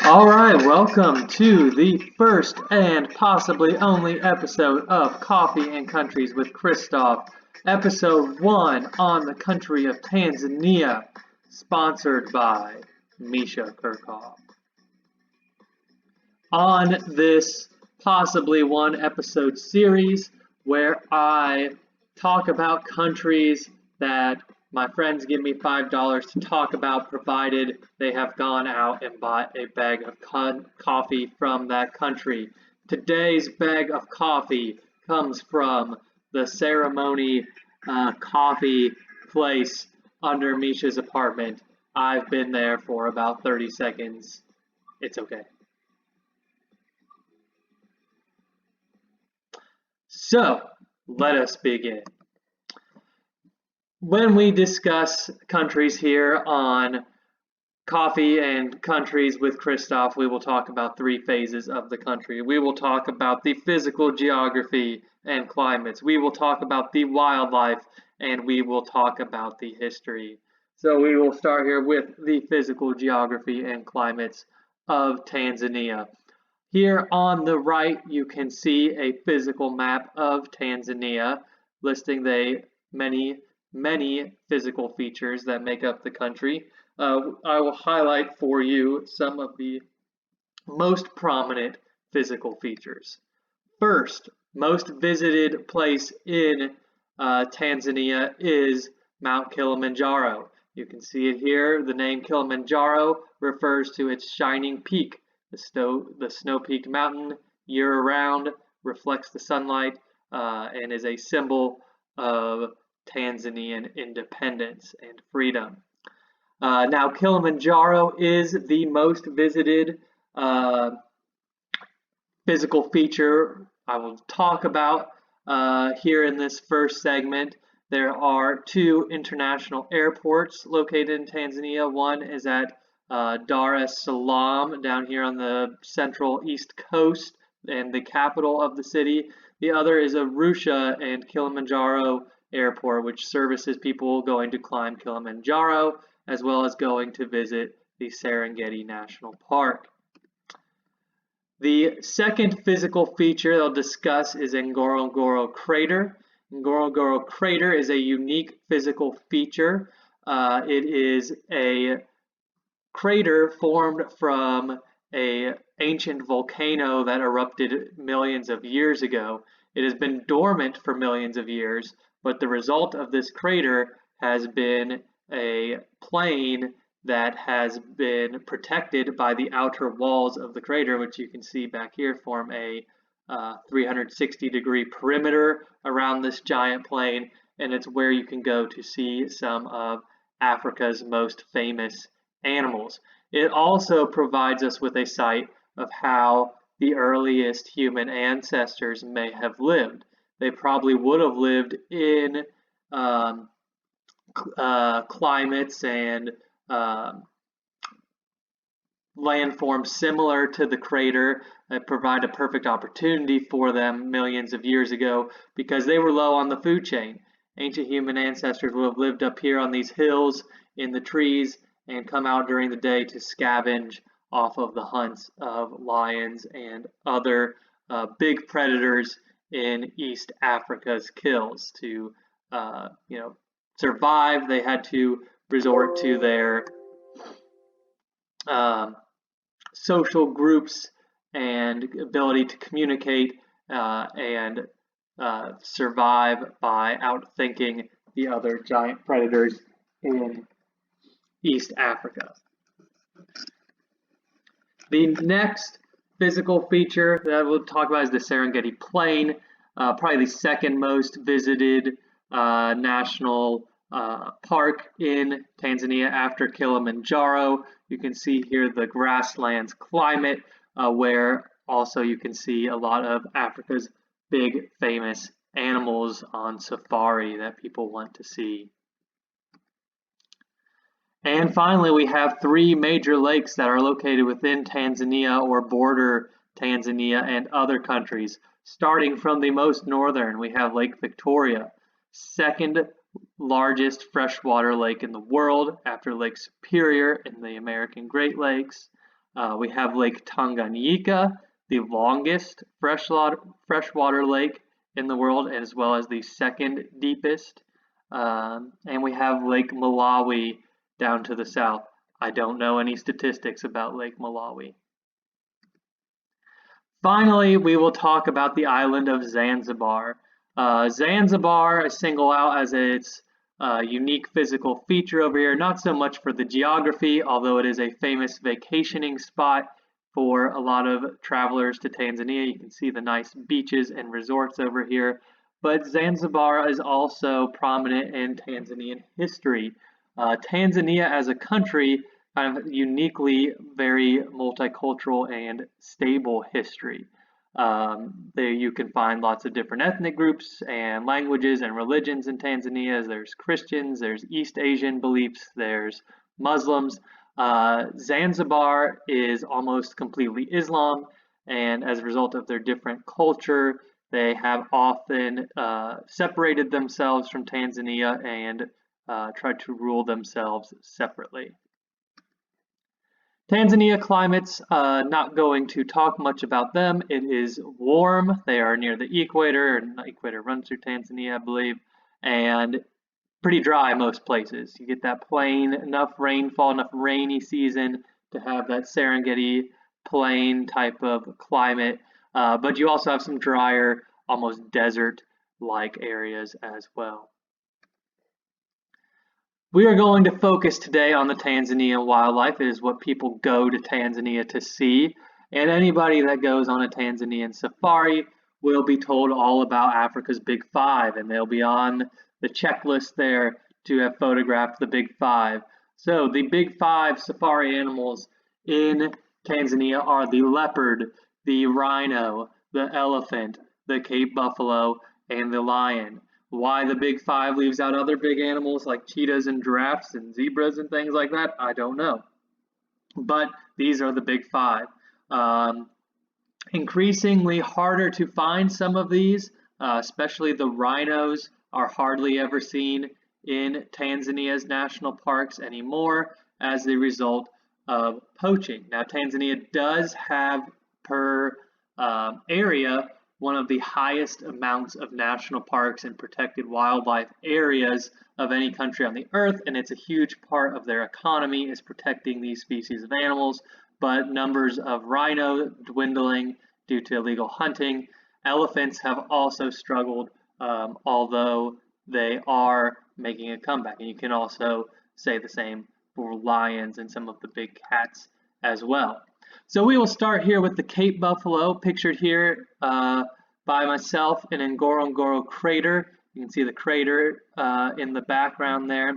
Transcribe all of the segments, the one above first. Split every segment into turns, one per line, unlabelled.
All right, welcome to the first and possibly only episode of Coffee and Countries with Kristoff, episode 1 on the country of Tanzania, sponsored by Misha Kirchhoff. On this possibly one episode series where I talk about countries that my friends give me $5 to talk about, provided they have gone out and bought a bag of coffee from that country. Today's bag of coffee comes from the Ceremony coffee place under Misha's apartment. I've been there for about 30 seconds. It's okay. So, let us begin. When we discuss countries here on Coffee and Countries with Kristoff, we will talk about three phases of the country. We will talk about the physical geography and climates. We will talk about the wildlife, and we will talk about the history. So we will start here with the physical geography and climates of Tanzania. Here on the right, you can see a physical map of Tanzania listing the many physical features that make up the country. I will highlight for you some of the most prominent physical features. First, most visited place in Tanzania is Mount Kilimanjaro. You can see it here. The name Kilimanjaro refers to its shining peak. The snow-peaked mountain year-round reflects the sunlight and is a symbol of Tanzanian independence and freedom. Now, Kilimanjaro is the most visited physical feature I will talk about here in this first segment. There are two international airports located in Tanzania. One is at Dar es Salaam down here on the central east coast and the capital of the city. The other is Arusha and Kilimanjaro Airport, which services people going to climb Kilimanjaro as well as going to visit the Serengeti National Park. The second physical feature I'll discuss is Ngorongoro Crater. Ngorongoro Crater is a unique physical feature. It is a crater formed from an ancient volcano that erupted millions of years ago. It has been dormant for millions of years, but the result of this crater has been a plain that has been protected by the outer walls of the crater, which you can see back here form a 360-degree perimeter around this giant plain, and it's where you can go to see some of Africa's most famous animals. It also provides us with a sight of how the earliest human ancestors may have lived. They probably would have lived in climates and landforms similar to the crater that provide a perfect opportunity for them millions of years ago because they were low on the food chain. Ancient human ancestors would have lived up here on these hills in the trees and come out during the day to scavenge off of the hunts of lions and other big predators in East Africa's kills. To survive, they had to resort to their social groups and ability to communicate and survive by outthinking the other giant predators in East Africa. The next physical feature that we'll talk about is the Serengeti Plain, probably the second most visited national park in Tanzania after Kilimanjaro. You can see here the grasslands climate, where also you can see a lot of Africa's big famous animals on safari that people want to see. And finally, we have three major lakes that are located within Tanzania or border Tanzania and other countries. Starting from the most northern, we have Lake Victoria, second largest freshwater lake in the world after Lake Superior in the American Great Lakes. We have Lake Tanganyika, the longest freshwater lake in the world, as well as the second deepest. And we have Lake Malawi down to the south. I don't know any statistics about Lake Malawi. Finally, we will talk about the island of Zanzibar. Zanzibar I single out as its unique physical feature over here, not so much for the geography, although it is a famous vacationing spot for a lot of travelers to Tanzania. You can see the nice beaches and resorts over here. But Zanzibar is also prominent in Tanzanian history. Tanzania as a country kind of uniquely very multicultural and stable history. There you can find lots of different ethnic groups and languages and religions in Tanzania. There's Christians, there's East Asian beliefs, there's Muslims. Zanzibar is almost completely Islam, and as a result of their different culture, they have often separated themselves from Tanzania and tried to rule themselves separately. Tanzania climates, not going to talk much about them. It is warm. They are near the equator, and the equator runs through Tanzania, I believe, and pretty dry most places. You get that plain, enough rainfall, enough rainy season to have that Serengeti plain type of climate, but you also have some drier, almost desert-like areas as well. We are going to focus today on the Tanzanian wildlife. It is what people go to Tanzania to see. And anybody that goes on a Tanzanian safari will be told all about Africa's Big Five, and they'll be on the checklist there to have photographed the Big Five. So the Big Five safari animals in Tanzania are the leopard, the rhino, the elephant, the Cape buffalo, and the lion. Why the Big Five leaves out other big animals like cheetahs and giraffes and zebras and things like that, I don't know. But these are the Big Five. Increasingly harder to find some of these, especially the rhinos are hardly ever seen in Tanzania's national parks anymore as a result of poaching. Now, Tanzania does have per area one of the highest amounts of national parks and protected wildlife areas of any country on the earth, and it's a huge part of their economy is protecting these species of animals, but numbers of rhino dwindling due to illegal hunting. Elephants have also struggled, although they are making a comeback, and you can also say the same for lions and some of the big cats as well. So we will start here with the Cape buffalo, pictured here by myself in Ngorongoro crater. You can see the crater in the background there.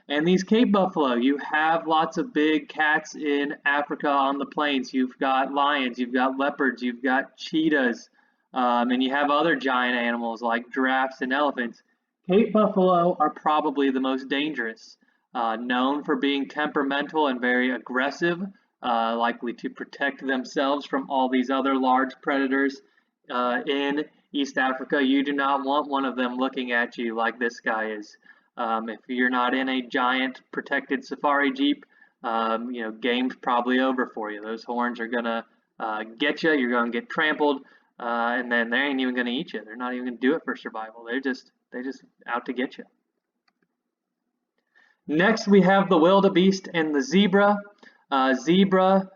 And these Cape buffalo, you have lots of big cats in Africa on the plains. You've got lions, you've got leopards, you've got cheetahs, and you have other giant animals like giraffes and elephants. Cape buffalo are probably the most dangerous, known for being temperamental and very aggressive. Likely to protect themselves from all these other large predators in East Africa. You do not want one of them looking at you like this guy is. If you're not in a giant protected safari jeep, game's probably over for you. Those horns are gonna get you. You're gonna get trampled, and then they ain't even gonna eat you. They're not even gonna do it for survival. They're just out to get you. Next, we have the wildebeest and the zebra. Zebra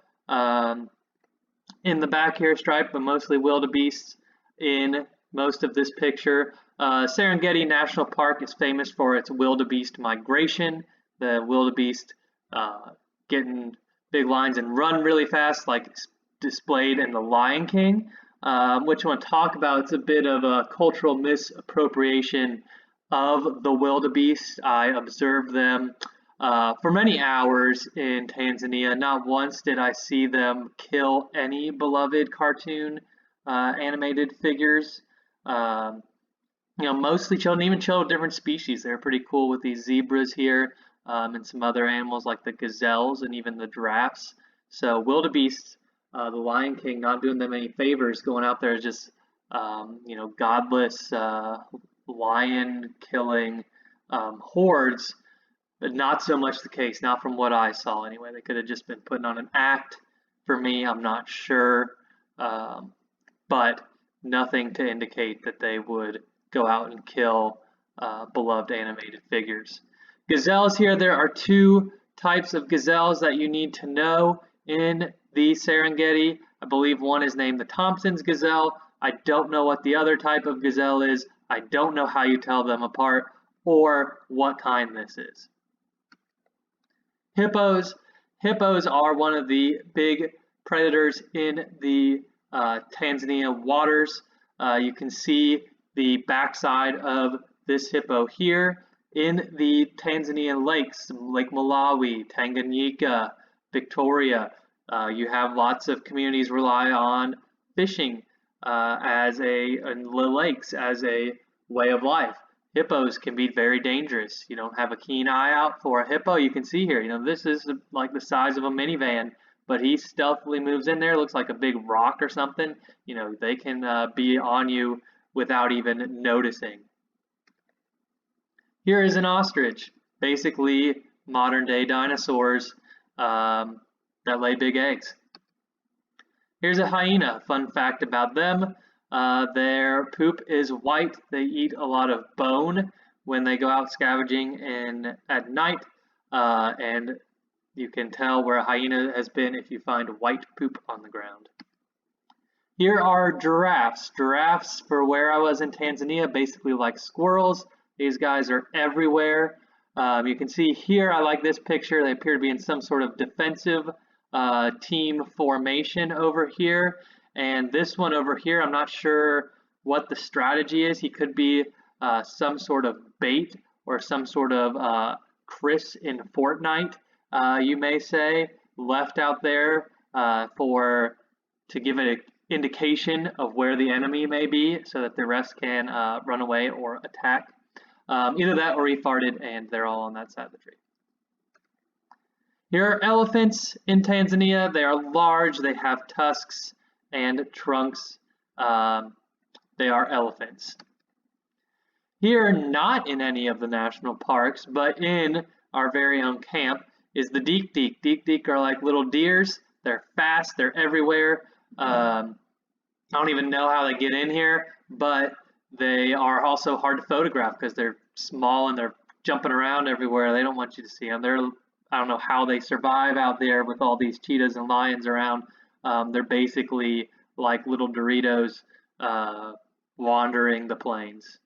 in the back here striped, but mostly wildebeests in most of this picture. Serengeti National Park is famous for its wildebeest migration. The wildebeest get big lines and run really fast, like displayed in The Lion King, which I want to talk about. It's a bit of a cultural misappropriation of the wildebeest. I observed them for many hours in Tanzania. Not once did I see them kill any beloved cartoon animated figures. Mostly children, even children of different species. They're pretty cool with these zebras here and some other animals like the gazelles and even the giraffes. So wildebeest, the Lion King, not doing them any favors, going out there just godless lion killing hordes. But not so much the case, not from what I saw anyway. They could have just been putting on an act for me. I'm not sure, but nothing to indicate that they would go out and kill beloved animated figures. Gazelles here, there are two types of gazelles that you need to know in the Serengeti. I believe one is named the Thompson's gazelle. I don't know what the other type of gazelle is. I don't know how you tell them apart or what kind this is. Hippos. Hippos are one of the big predators in the Tanzania waters. You can see the backside of this hippo here in the Tanzanian lakes, Lake Malawi, Tanganyika, Victoria. You have lots of communities rely on fishing in the lakes as a way of life. Hippos can be very dangerous. You don't have a keen eye out for a hippo. You can see here, this is like the size of a minivan, but he stealthily moves in there. Looks like a big rock or something. They can be on you without even noticing. Here is an ostrich, basically modern day dinosaurs that lay big eggs. Here's a hyena. Fun fact about them. Their poop is white. They eat a lot of bone when they go out scavenging at night, and you can tell where a hyena has been if you find white poop on the ground. Here are giraffes. Giraffes, for where I was in Tanzania, basically like squirrels. These guys are everywhere. You can see here, I like this picture. They appear to be in some sort of defensive team formation over here. And this one over here, I'm not sure what the strategy is. He could be some sort of bait or some sort of Chris in Fortnite, you may say, left out there to give an indication of where the enemy may be so that the rest can run away or attack. Either that or he farted and they're all on that side of the tree. Here are elephants in Tanzania. They are large, they have tusks and trunks. They are elephants. Here, not in any of the national parks, but in our very own camp, is the dik-dik. Dik-dik are like little deers. They're fast, they're everywhere. I don't even know how they get in here, but they are also hard to photograph because they're small and they're jumping around everywhere. They don't want you to see them. I don't know how they survive out there with all these cheetahs and lions around. They're basically like little Doritos wandering the plains.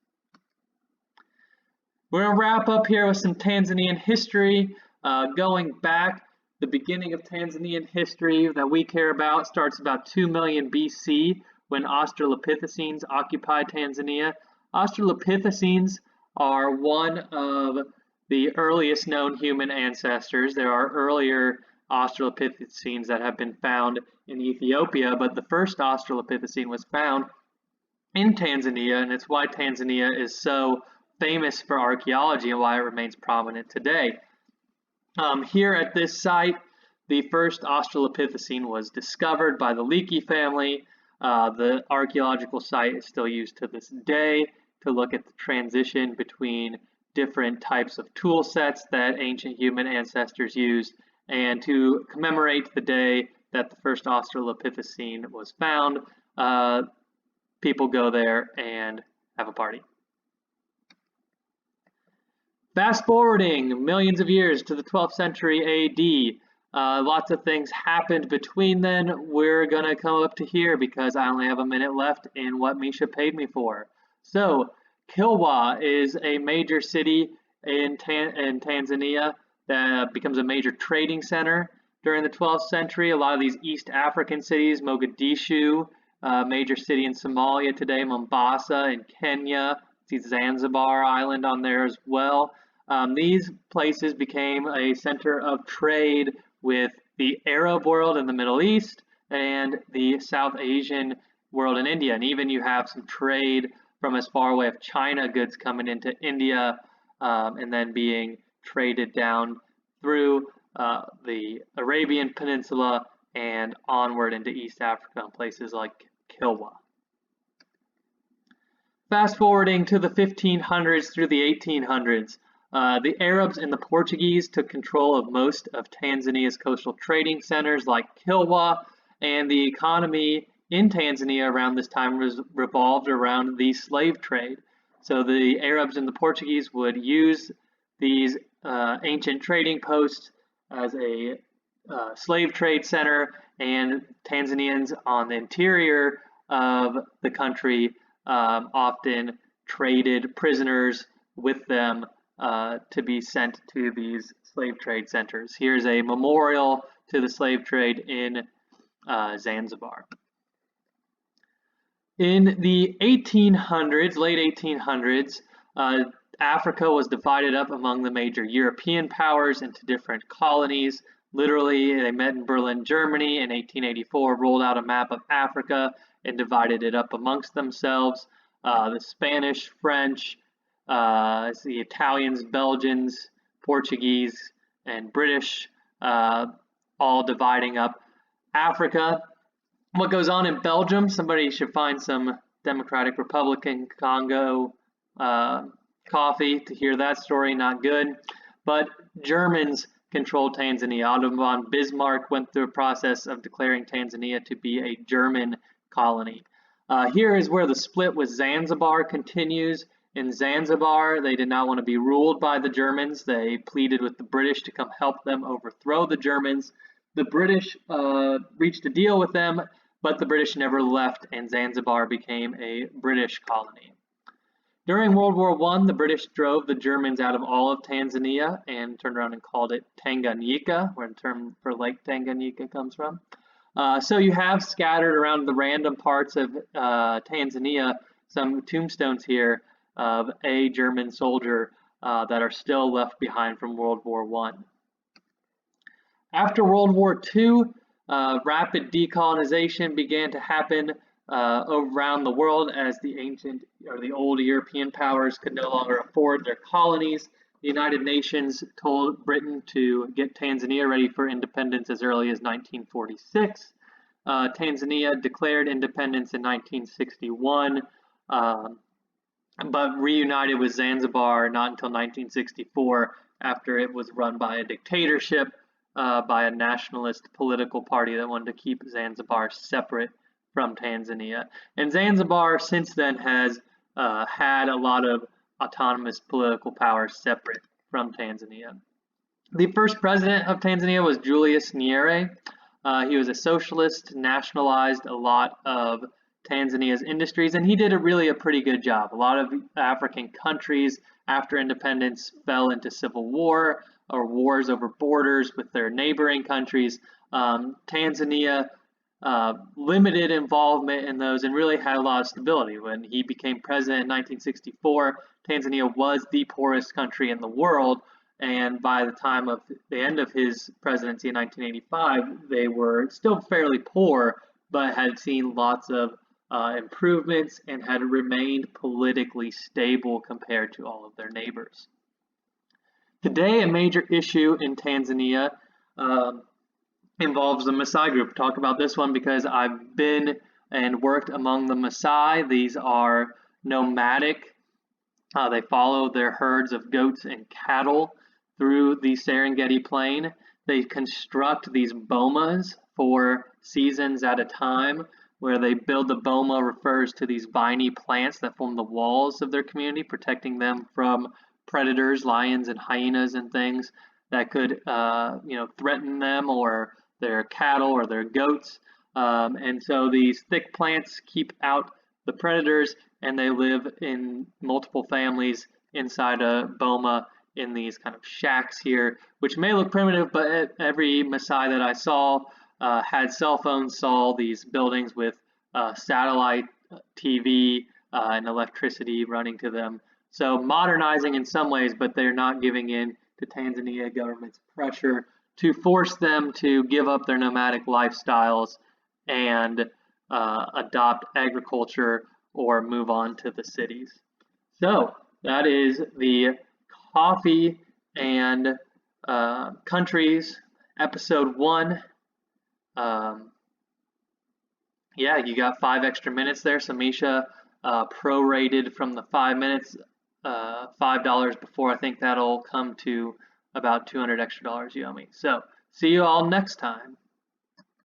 We're going to wrap up here with some Tanzanian history. Going back, the beginning of Tanzanian history that we care about starts about 2 million BC when Australopithecines occupied Tanzania. Australopithecines are one of the earliest known human ancestors. There are earlier Australopithecines that have been found in Ethiopia, but the first Australopithecine was found in Tanzania, and it's why Tanzania is so famous for archaeology and why it remains prominent today. Here at this site, the first Australopithecine was discovered by the Leakey family. The archaeological site is still used to this day to look at the transition between different types of tool sets that ancient human ancestors used, and to commemorate the day that the first Australopithecine was found. People go there and have a party. Fast forwarding millions of years to the 12th century AD. Lots of things happened between then. We're going to come up to here because I only have a minute left in what Misha paid me for. So, Kilwa is a major city in Tanzania that becomes a major trading center during the 12th century. A lot of these East African cities, Mogadishu, major city in Somalia today, Mombasa in Kenya, see Zanzibar Island on there as well. These places became a center of trade with the Arab world in the Middle East and the South Asian world in India. And even you have some trade from as far away as China, goods coming into India and then being traded down through the Arabian Peninsula and onward into East Africa and places like Kilwa. Fast forwarding to the 1500s through the 1800s, the Arabs and the Portuguese took control of most of Tanzania's coastal trading centers like Kilwa. and the economy in Tanzania around this time was revolved around the slave trade. So the Arabs and the Portuguese would use these ancient trading posts as a slave trade center, and Tanzanians on the interior of the country often traded prisoners with them to be sent to these slave trade centers. Here's a memorial to the slave trade in Zanzibar. In the 1800s, late 1800s, Africa was divided up among the major European powers into different colonies. Literally, they met in Berlin, Germany in 1884, rolled out a map of Africa and divided it up amongst themselves. The Spanish, French, the Italians, Belgians, Portuguese, and British, all dividing up Africa. What goes on in Belgium? Somebody should find some Democratic Republican Congo coffee to hear that story. Not good. But Germans controlled Tanzania. Otto von Bismarck went through a process of declaring Tanzania to be a German colony. Here is where the split with Zanzibar continues. In Zanzibar, they did not want to be ruled by the Germans. They pleaded with the British to come help them overthrow the Germans. The British reached a deal with them, but the British never left, and Zanzibar became a British colony. During World War I, the British drove the Germans out of all of Tanzania and turned around and called it Tanganyika, where the term for Lake Tanganyika comes from. So you have scattered around the random parts of Tanzania some tombstones here of a German soldier that are still left behind from World War I. After World War II, rapid decolonization began to happen around the world as the old European powers could no longer afford their colonies. The United Nations told Britain to get Tanzania ready for independence as early as 1946. Tanzania declared independence in 1961, but reunited with Zanzibar not until 1964, after it was run by a dictatorship by a nationalist political party that wanted to keep Zanzibar separate from Tanzania. And Zanzibar since then has had a lot of autonomous political power separate from Tanzania. The first president of Tanzania was Julius Nyerere. He was a socialist, nationalized a lot of Tanzania's industries, and he did a pretty good job. A lot of African countries after independence fell into civil war or wars over borders with their neighboring countries. Tanzania limited involvement in those and really had a lot of stability. When he became president in 1964, Tanzania was the poorest country in the world, and by the time of the end of his presidency in 1985, they were still fairly poor, but had seen lots of improvements and had remained politically stable compared to all of their neighbors. Today, a major issue in Tanzania involves the Maasai group. Talk about this one because I've been and worked among the Maasai. These are nomadic. They follow their herds of goats and cattle through the Serengeti Plain. They construct these bomas for seasons at a time, where they build the boma refers to these viney plants that form the walls of their community, protecting them from predators, lions and hyenas and things that could threaten them or their cattle or their goats. And so these thick plants keep out the predators, and they live in multiple families inside a boma in these kind of shacks here, which may look primitive, but every Maasai that I saw had cell phones, saw these buildings with satellite TV and electricity running to them. So modernizing in some ways, but they're not giving in to Tanzania government's pressure to force them to give up their nomadic lifestyles and adopt agriculture or move on to the cities. So that is the coffee and countries, episode 1. Yeah, you got 5 extra minutes there. So Misha prorated from the 5 minutes, $5 before. I think that'll come to about $200 extra you owe me. So see you all next time.